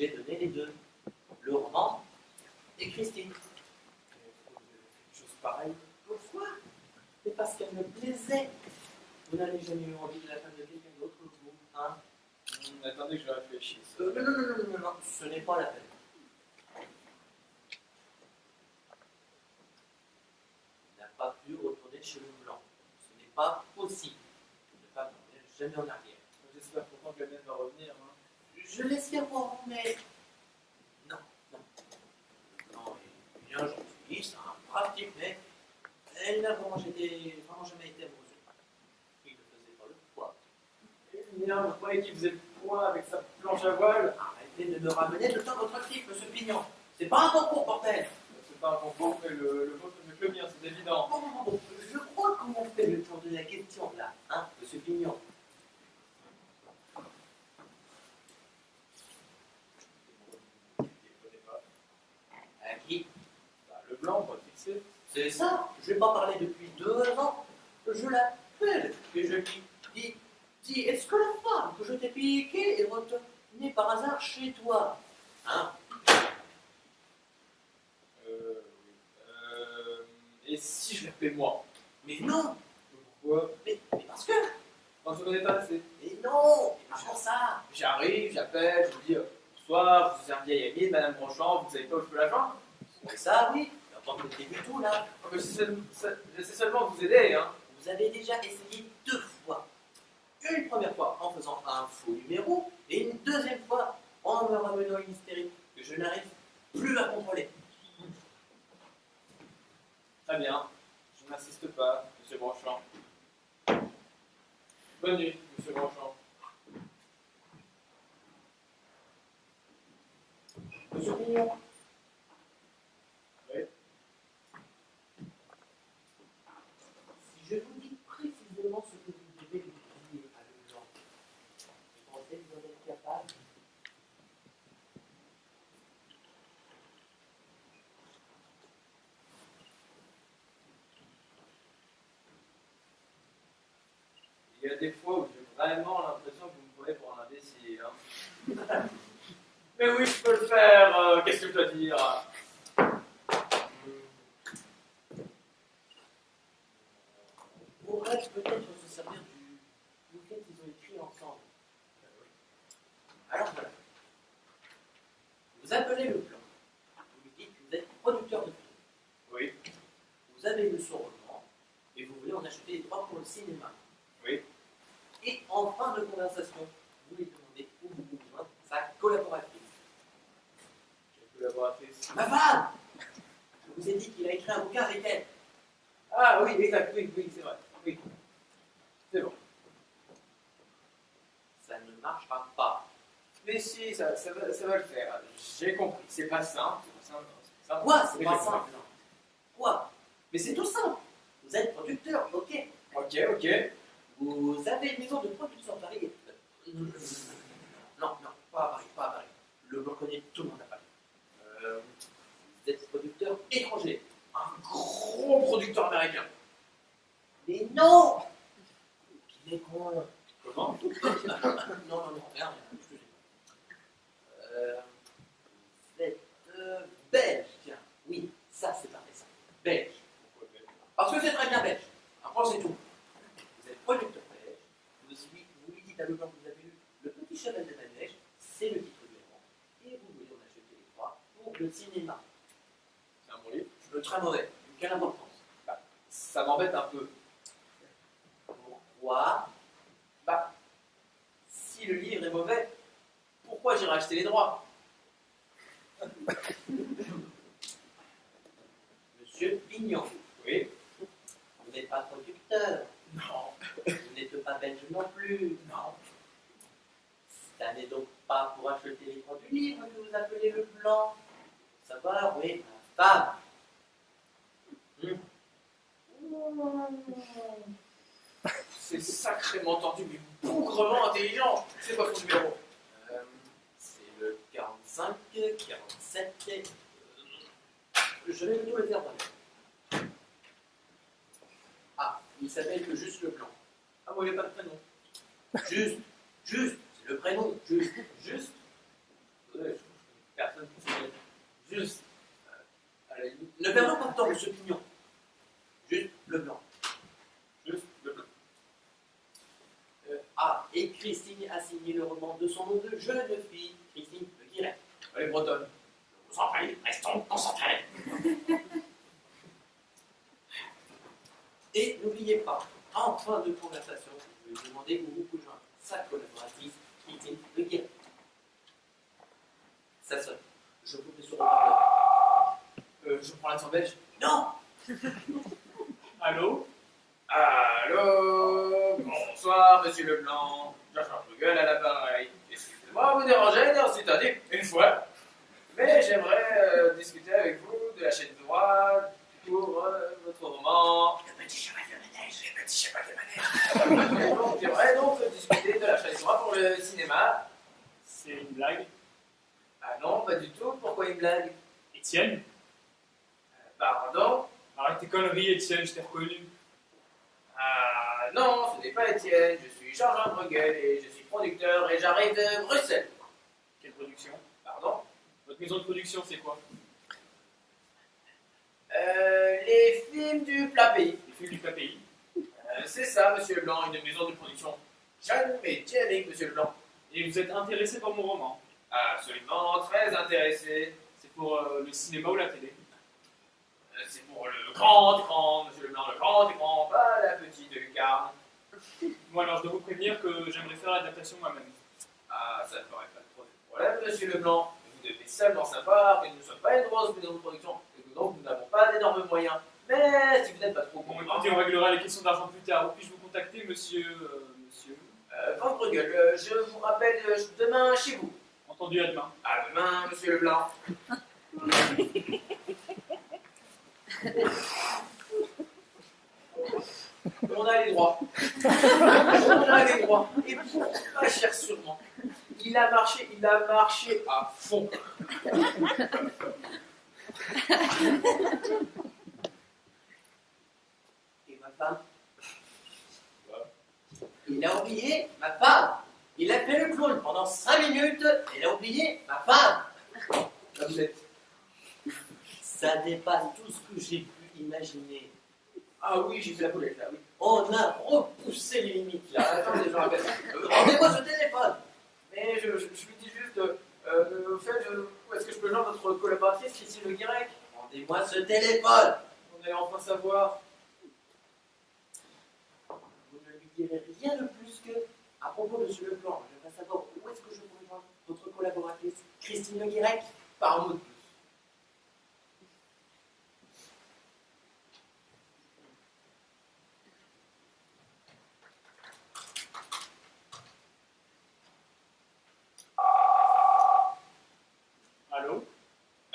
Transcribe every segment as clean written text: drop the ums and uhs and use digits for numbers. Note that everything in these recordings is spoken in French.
J'ai donné les deux. Le roman et Christine. Vous avez fait une chose pareille. Pourquoi? Mais parce qu'elle me plaisait. Vous n'avez jamais eu envie de la femme de quelqu'un d'autre, vous, hein? Attendez que je réfléchisse. Non, ce n'est pas la peine. Il n'a pas pu retourner chez le blanc. Ce n'est pas possible. Une femme ne revient jamais en arrière. J'espère pourtant que la mienne va revenir. Hein. Je l'espère pour mais... Non. Non, il est bien gentil, c'est un brave type, mais elle n'a vraiment jamais été amoureuse. Il ne faisait pas le poids. Eh bien, vous croyez qu'il faisait le poids avec sa planche à voile? Arrêtez de me ramener le temps de votre type, monsieur Pignon. C'est pas un concours, bordel. C'est pas un concours, mais le vôtre est mieux que le mien, c'est évident. Bon, je crois qu'on fait le tour de la question, là, hein, monsieur Pignon. Je ne connais pas. À qui? Bah, le blanc, pas fixé. C'est ça, je ne vais pas parler depuis 2 ans. Je l'appelle et je lui dis, est-ce que la femme que je t'ai piquée est retournée par hasard chez toi? Hein? Et si je l'appelais moi? Mais non. Pourquoi? Mais parce que. On se connaît pas assez. Mais non. Mais comment ça? J'arrive, j'appelle, je vous dis bonsoir, vous êtes un vieil ami de Madame Brochant, vous savez pas où je peux la joindre? Mais ça, oui. Mais pas que le du tout, là. Oh, mais j'essaie seulement de vous aider, hein. Vous avez déjà essayé 2 fois. Une première fois en faisant un faux numéro et une deuxième fois en me ramenant une hystérie que je n'arrive plus à contrôler. Très bien, je n'insiste pas, monsieur Brochant. Bonne nuit, monsieur Brochant. Monsieur Pignon. Oui. Si je vous dis précisément ce que vous devez lui dire à Leblanc, vous pensez que vous en êtes capable? Il y a des fois où j'ai vraiment l'impression que vous me prenez pour un imbécile. Hein. Mais oui, je peux le faire, qu'est-ce que je dois dire? Pourrais-je peut-être se servir du bouquet qu'ils ont écrit ensemble? Alors voilà. Vous appelez Leblanc. Vous lui dites que vous êtes producteur de films. Oui. Vous avez lu son roman et vous voulez en acheter les droits pour le cinéma. Oui. Et en fin de conversation, vous lui demandez où vous pouvez joindre sa collaboratrice. Quelle collaboratrice? Ma femme! Je vous ai dit qu'il a écrit un bouquin avec elle. Ah oui, exact, oui, c'est vrai. Oui. C'est bon. Ça ne marchera pas. Mais si, ça va le faire. J'ai compris. C'est pas simple. C'est pas simple. Quoi? C'est Mais pas je- simple. Quoi? Mais c'est tout simple. Vous êtes producteur, ok. Ok. Vous avez une maison de production à Paris. Non, pas à Paris. Le Blanc connaît tout le monde à Paris. Vous êtes producteur étranger. Un gros producteur américain. Mais non! Il est con. Comment? Non, rien, excusez-moi. Vous êtes belge, tiens. Oui, ça c'est parfait, ça. Belge. Pourquoi belge? Parce que c'est très bien belge. Après, c'est tout. Vous êtes producteur belge. Vous lui dites à Leblanc que vous avez lu Le Petit Cheval de la Neige, c'est le titre du roman. Et vous voulez en acheter les droits pour le cinéma. C'est un bon livre. Très mauvais. Quelle importance? Ça m'embête un peu. Pourquoi? Si le livre est mauvais, pourquoi j'irai acheter les droits? Monsieur Pignon. Oui. Vous n'êtes pas producteur. Non. Vous n'êtes pas belge non plus. Non. Ça n'est donc pas pour acheter les droits du livre que vous appelez le blanc. Ça va, oui, ma femme. C'est sacrément tendu, mais bougrement intelligent. C'est quoi ton numéro? C'est le 45, 47. Je vais plutôt le faire moi-même. Ah, il s'appelle que juste le blanc. Ah, moi, il n'y a pas de prénom. Juste, c'est le prénom, juste. Je Juste. Allez, Ne perdons pas de temps, monsieur Pignon. Juste le blanc. juste le blanc. Et Christine a signé le roman de son nom de jeune fille, Christine Le Guiret. Allez, bretonne. Je vous en prie, restons concentrés. Et n'oubliez pas, en fin de conversation, je vais vous demander où vous pouvez joindre sa collaboratrice, Christine Le Guiret. Ça sonne. Je vous mets sur le parleur. Je prends l'accent belge. Non! Allô? Allô? Bonsoir, monsieur Leblanc. Jean-Charles Bruegel à l'appareil. Excusez-moi, vous déranger, c'est-à-dire une fois. Mais j'aimerais discuter avec vous de la chaîne droite pour votre roman. Le petit cheval de manège. Le petit cheval de manège. Donc, j'aimerais donc discuter de la chaîne droite pour le cinéma. C'est une blague. Ah non, pas du tout. Pourquoi une blague? Étienne? Pardon? Arrête tes conneries, Étienne, je t'ai reconnu. Ah non, ce n'est pas Étienne. Je suis Jean-Jean Bruegel et je suis producteur et j'arrive de Bruxelles. Quelle production? Pardon? Votre maison de production, c'est quoi? Les films du plat pays. Les films du KPI. C'est ça, monsieur Leblanc, une maison de production. Jeanne Métier, monsieur Leblanc. Et vous êtes intéressé par mon roman? Absolument, très intéressé. C'est pour le cinéma ou la télé? C'est pour le grand écran, monsieur Leblanc, le grand écran, pas la petite lucarne. Moi, alors, je dois vous prévenir que j'aimerais faire l'adaptation moi-même. Ah, ça ne ferait pas trop de problème, monsieur Leblanc. Vous devez seulement savoir que nous ne sommes pas une grosse maison de production et que donc nous n'avons pas d'énormes moyens. Mais si vous n'êtes pas trop Bon, content... écoutez, on réglera les questions d'argent plus tard. Où puis-je vous contacter, monsieur... Van Bruegel, je vous rappelle demain chez vous. Entendu, à demain. À demain, monsieur Leblanc. On a les droits. On a les droits. Et pour pas cher sûrement. Il a marché à fond. Et ma femme? Il a oublié ma femme. Il a fait le clown pendant 5 minutes. Il a oublié ma femme. Là, vous êtes. Ça dépasse tout ce que j'ai pu imaginer. Ah oui, j'ai fait la boulette là, oui. On a repoussé les limites là. Attendez, je rappelle. Rendez-moi ce téléphone. Mais je lui dis juste, au fait, où est-ce que je peux joindre votre collaboratrice, Christine Le Guirec? Rendez-moi ce téléphone. On allait enfin savoir. Vous ne lui direz rien de plus que à propos de M. Leblanc. J'aimerais savoir où est-ce que je pourrais joindre votre collaboratrice, Christine Le Guirec. Par un mot de plus. Allô?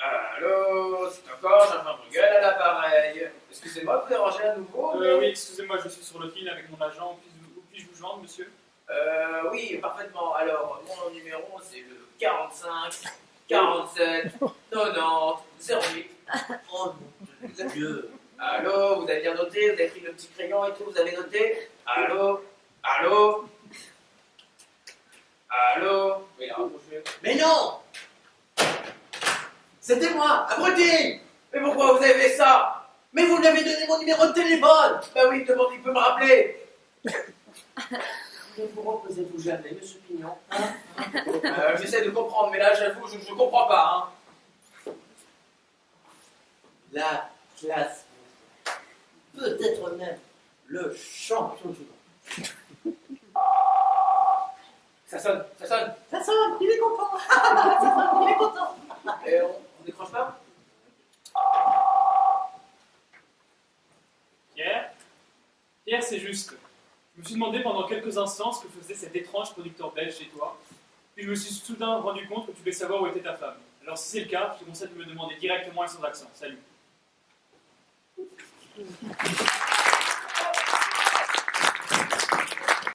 Allô, c'est encore Jean-Jean Bruegel à l'appareil. Excusez-moi de vous déranger à nouveau. Oui, excusez-moi, je suis sur le fil avec mon agent. Où puis-je vous joindre, monsieur? Oui, parfaitement. Alors, mon numéro, c'est le 45 47 90 08. Oh mon Dieu. Allô, vous avez bien noté? Vous avez pris le petit crayon et tout, vous avez noté? Allô? Allô? Allô? Oui, rapprochez. Mais non. C'était moi, abruti. Mais pourquoi vous avez fait ça? Mais vous lui avez donné mon numéro de téléphone. Bah oui, demande, il peut me rappeler. Ne vous reposez-vous jamais, monsieur Pignon, hein? J'essaie de comprendre, mais là, j'avoue, je ne comprends pas. Hein. La classe, peut-être même le champion du monde. Ça sonne, ça sonne. Ça sonne, il est content. Ça sonne, il est content. Et on décroche pas? Pierre? Pierre, c'est juste. Je me suis demandé pendant quelques instants ce que faisait cet étrange producteur belge chez toi. Puis je me suis soudain rendu compte que tu voulais savoir où était ta femme. Alors si c'est le cas, je te conseille de me demander directement et sans accent. Salut.